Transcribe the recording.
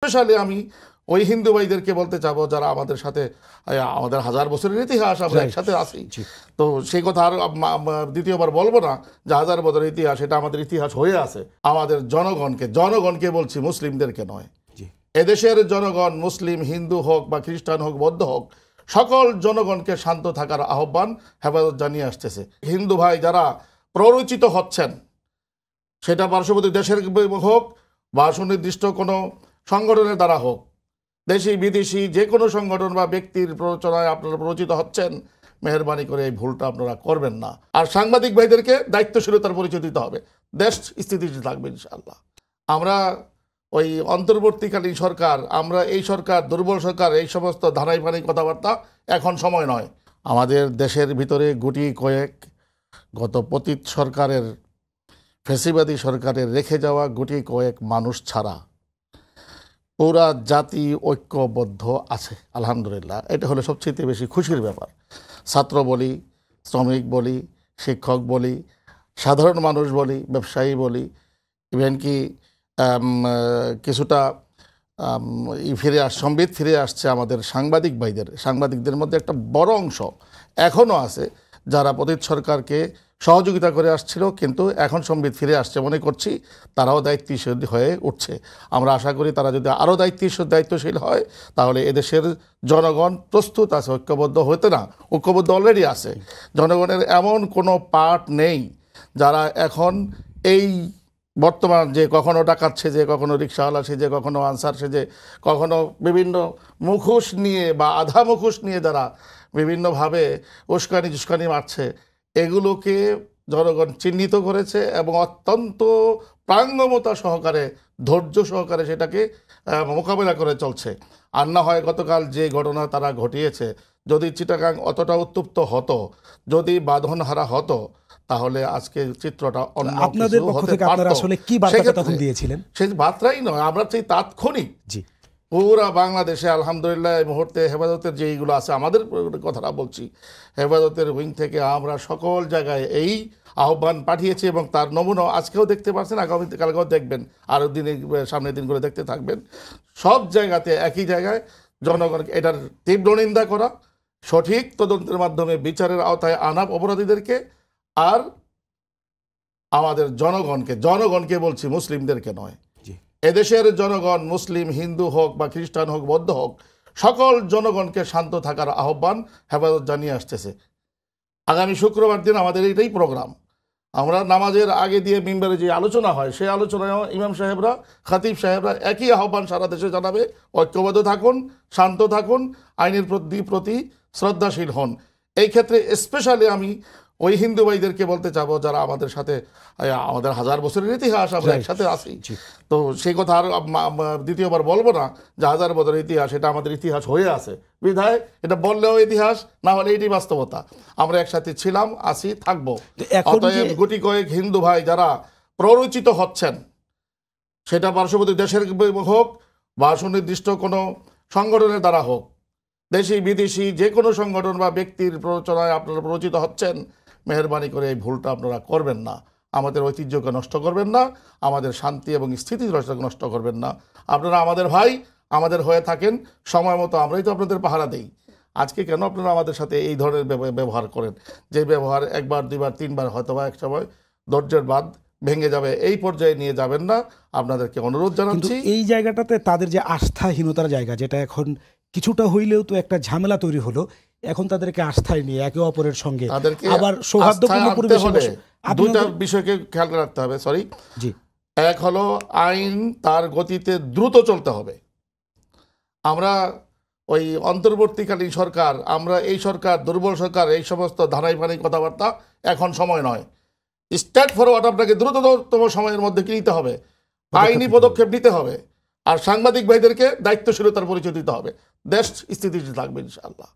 Specially আমি ওই হিন্দু ভাইদেরকে বলতে চাবো যারা আমাদের সাথে, আমাদের হাজার বছরের ইতিহাস, আমরা একসাথে আছি, তো সেই কথা আর দ্বিতীয়বার বলবো না যে হাজার বছরের ইতিহাস, এটা আমাদের ইতিহাস হয়ে আছে। আমাদের জনগণকে বলছি, মুসলিমদেরকে নয়। এদেশের জনগণ, মুসলিম, হিন্দু হোক বা খ্রিস্টান হোক, বৌদ্ধ হোক, সকল জনগণকে শান্ত থাকার আহ্বান হেফাজত জানিয়ে আসতেছে। হিন্দু ভাই যারা প্ররোচিত হচ্ছেন, সেটা পার্শ্ববর্তী দেশের হোক বা সুনির্দিষ্ট কোনো সংগঠনের দ্বারা হোক, দেশি বিদেশি যে কোনো সংগঠন বা ব্যক্তির প্ররোচনায় আপনারা প্ররোচিত হচ্ছেন, মেহরবানি করে এই ভুলটা আপনারা করবেন না। আর সাংবাদিক ভাইদেরকে দায়িত্বশীলতার পরিচয় দিতে হবে। দেশ স্থিতিশীল থাকবে ইনশাআল্লাহ। আমরা ওই অন্তর্বর্তীকালীন সরকার, আমরা এই সরকার দুর্বল সরকার, এই সমস্ত ধারাই পানি কথাবার্তা এখন সময় নয়। আমাদের দেশের ভিতরে গুটি কয়েক গত পতিত সরকারের, ফ্যাসিবাদী সরকারের রেখে যাওয়া গুটি কয়েক মানুষ ছাড়া পুরা জাতি ঐক্যবদ্ধ আছে আলহামদুলিল্লাহ। এটা হলো সবচেয়ে বেশি খুশির ব্যাপার। ছাত্র বলি, শ্রমিক বলি, শিক্ষক বলি, সাধারণ মানুষ বলি, ব্যবসায়ী বলি, ইভেন কি কিছুটা সম্বিত ফিরে আসছে আমাদের সাংবাদিকদের মধ্যে একটা বড় অংশ এখনও আছে যারা পতিত সরকারকে সহযোগিতা করে আসছিল, কিন্তু এখন সম্বিত ফিরে আসছে মনে করছি তারাও দায়িত্বশীল হয়ে উঠছে। আমরা আশা করি তারা যদি আরও দায়িত্বশীল হয়, তাহলে এদেশের জনগণ প্রস্তুত আছে ঐক্যবদ্ধ হতে। না, ঐক্যবদ্ধ অলরেডি আছে। জনগণের এমন কোনো পার্ট নেই যারা এখন এই বর্তমান যে কখনো ডাকাত সেজে, কখনো রিক্সাওয়ালা সেজে, কখনো আনসার সেজে, কখনো বিভিন্ন মুখোশ নিয়ে বা আধা মুখোশ নিয়ে যারা বিভিন্নভাবে উস্কানি মারছে, এগুলোকে জনগণ চিহ্নিত করেছে এবং অত্যন্ত প্রাঙ্গমতা সহকারে, ধৈর্য সহকারে সেটাকে মোকাবেলা করে চলছে। আর না হয় গতকাল যে ঘটনা তারা ঘটিয়েছে, যদি চিটাগাং অতটা উত্তপ্ত হতো, যদি বাঁধনহারা হতো, তাহলে আজকে চিত্রটা অন্য আপনাদের পক্ষ থেকে আপনারা আসলে কি বার্তা তখন দিয়েছিলেন? সেই বার্তাই নয়, আমরা চাই তাৎক্ষণিক পুরা বাংলাদেশে আলহামদুলিল্লাহ এই মুহূর্তে হেফাজতের যে এইগুলো আছে, আমাদের কথাটা বলছি, হেফাজতের উইং থেকে আমরা সকল জায়গায় এই আহ্বান পাঠিয়েছি এবং তার নমুনা আজকেও দেখতে পাচ্ছেন, কালকেও দেখবেন, আরও দিনে সামনের দিনগুলো দেখতে থাকবেন। সব জায়গাতে একই জায়গায় জনগণকে এটার তীব্র নিন্দা করা, সঠিক তদন্তের মাধ্যমে বিচারের আওতায় আনা অপরাধীদেরকে, আর আমাদের জনগণকে বলছি, মুসলিমদেরকে নয়। এদেশের জনগণ, মুসলিম, হিন্দু হোক বা খ্রিস্টান হোক, বৌদ্ধ হোক, সকল জনগণকে শান্ত থাকার আহ্বান হেফাজত জানিয়ে আসতেছে। আগামী শুক্রবার দিন আমাদের এইটাই প্রোগ্রাম। আমরা নামাজের আগে দিয়ে মিম্বারে যে আলোচনা হয়, সেই আলোচনায় ইমাম সাহেবরা, খতিব সাহেবরা একই আহ্বান সারা দেশে জানাবে, ঐক্যবদ্ধ থাকুন, শান্ত থাকুন, আইনের প্রতি শ্রদ্ধাশীল হন। এই ক্ষেত্রে স্পেশালি আমি ওই হিন্দু ভাইদেরকে বলতে চাবো যারা আমাদের সাথে, আমাদের হাজার বছরের ইতিহাস, আমরা একসাথে আছি, তো সেই কথা আর দ্বিতীয়বার বলবো না যে হাজার বছরের ইতিহাস, এটা আমাদের ইতিহাস হয়ে আছে বিধায় এটা বললেও ইতিহাস, না হলে এটি বাস্তবতা। আমরা একসাথে ছিলাম, আছি, থাকবো। অতএব গুটি কয়েক হিন্দু ভাই যারা প্ররোচিত হচ্ছেন, সেটা পার্শ্ববর্তী দেশের হোক বা সুনির্দিষ্ট কোনো সংগঠনের দ্বারা হোক, দেশি বিদেশি যে কোনো সংগঠন বা ব্যক্তির প্ররোচনায় আপনারা প্ররোচিত হচ্ছেন, মেহরবানি করে এই ভুলটা আপনারা করবেন না। আমাদের ঐতিহ্যকে নষ্ট করবেন না, আমাদের শান্তি এবং স্থিতিশীলতাকে নষ্ট করবেন না। আপনারা আমাদের ভাই, আমাদের হয়ে থাকেন, সময় মতো আমরাই তো আপনাদের পাহারা দেই। আজকে কেন আপনারা আমাদের সাথে এই ধরনের ব্যবহার করেন, যে ব্যবহার একবার, দুইবার, তিনবার, হয়তো বা এক সময় ধৈর্যের বাঁধ ভেঙে যাবে, এই পর্যায়ে নিয়ে যাবেন না, আপনাদেরকে অনুরোধ জানাচ্ছি। এই জায়গাটাতে তাদের যে আস্থাহীনতার জায়গা, যেটা এখন কিছুটা হইলেও তো একটা ঝামেলা তৈরি হলো, এখন তাদেরকে আস্থায় নিয়ে একে অপরের সঙ্গে আবার সৌহার্দ্যপূর্ণ পরিবেশে দুইটা বিষয়কে খেয়াল রাখতে হবে। এক হলো আইন তার গতিতে দ্রুত চলতে হবে। আমরা ওই অন্তর্বর্তীকালীন সরকার, আমরা এই সরকার দুর্বল সরকার, এই সমস্ত ধারাই পানি কথাবার্তা এখন সময় নয়। স্ট্রেট ফরওয়ার্ড আপনাকে দ্রুততম সময়ের মধ্যে কি নিতে হবে, আইনি পদক্ষেপ নিতে হবে। আর সাংবাদিক ভাইদেরকে দায়িত্বশীলতার পরিচয় দিতে হবে। দেশ স্থিতিশীল থাকবে ইনশাআল্লাহ।